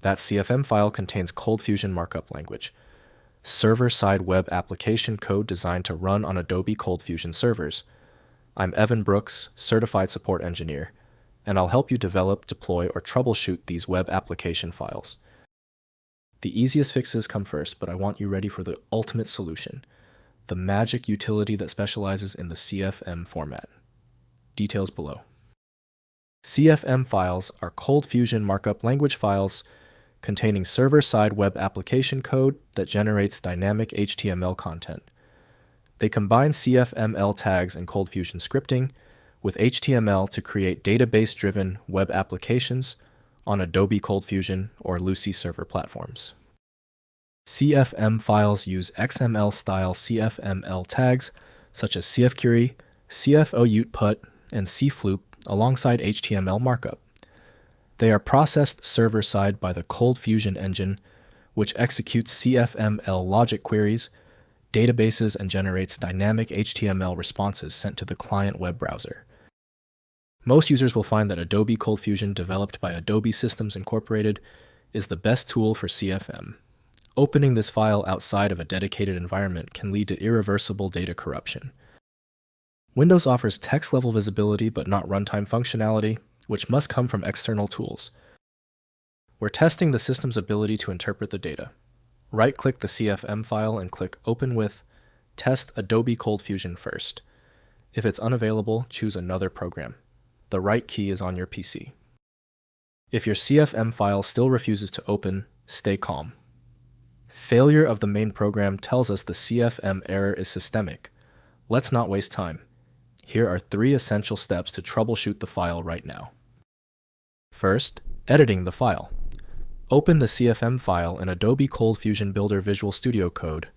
That CFM file contains ColdFusion Markup Language, server-side web application code designed to run on Adobe ColdFusion servers. I'm Evan Brooks, Certified Support Engineer, and I'll help you develop, deploy, or troubleshoot these web application files. The easiest fixes come first, but I want you ready for the ultimate solution, the magic utility that specializes in the CFM format. Details below. CFM files are ColdFusion Markup Language files containing server-side web application code that generates dynamic HTML content. They combine CFML tags and ColdFusion scripting with HTML to create database-driven web applications on Adobe ColdFusion or Lucee server platforms. CFM files use XML-style CFML tags such as cfquery, cfoutput, and cfloop alongside HTML markup. They are processed server-side by the ColdFusion engine, which executes CFML logic queries, databases, and generates dynamic HTML responses sent to the client web browser. Most users will find that Adobe ColdFusion, developed by Adobe Systems Incorporated, is the best tool for CFM. Opening this file outside of a dedicated environment can lead to irreversible data corruption. Windows offers text-level visibility but not runtime functionality, which must come from external tools. We're testing the system's ability to interpret the data. Right-click the CFM file and click Open with Test Adobe ColdFusion first. If it's unavailable, choose another program. The right key is on your PC. If your CFM file still refuses to open, stay calm. Failure of the main program tells us the CFM error is systemic. Let's not waste time. Here are 3 essential steps to troubleshoot the file right now. First, editing the file. Open the CFM file in Adobe ColdFusion Builder Visual Studio Code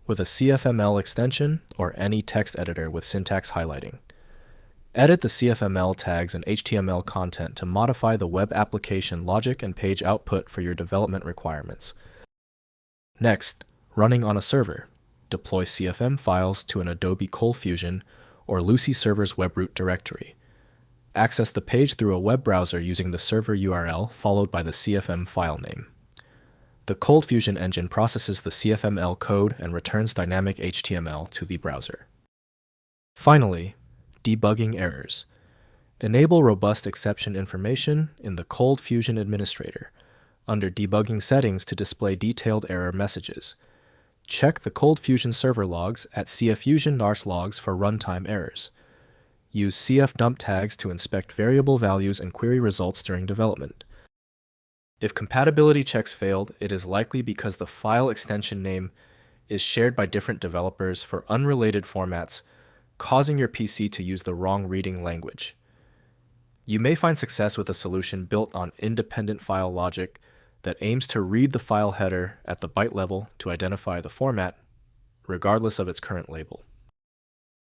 with a CFML extension or any text editor with syntax highlighting. Edit the CFML tags and HTML content to modify the web application logic and page output for your development requirements. Next, running on a server. Deploy CFM files to an Adobe ColdFusion or Lucee server's web root directory. Access the page through a web browser using the server URL followed by the CFM file name. The ColdFusion engine processes the CFML code and returns dynamic HTML to the browser. Finally, debugging errors. Enable robust exception information in the ColdFusion administrator under debugging settings to display detailed error messages. Check the ColdFusion server logs at cfoutput nars logs for runtime errors. Use cfdump tags to inspect variable values and query results during development. If compatibility checks failed, it is likely because the file extension name is shared by different developers for unrelated formats, causing your PC to use the wrong reading language. You may find success with a solution built on independent file logic that aims to read the file header at the byte level to identify the format, regardless of its current label.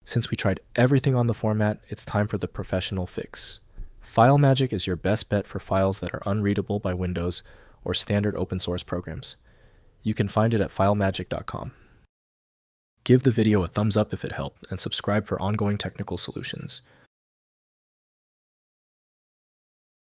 Since we tried everything on the format, it's time for the professional fix. FileMagick is your best bet for files that are unreadable by Windows or standard open source programs. You can find it at filemagick.com. Give the video a thumbs up if it helped, and subscribe for ongoing technical solutions.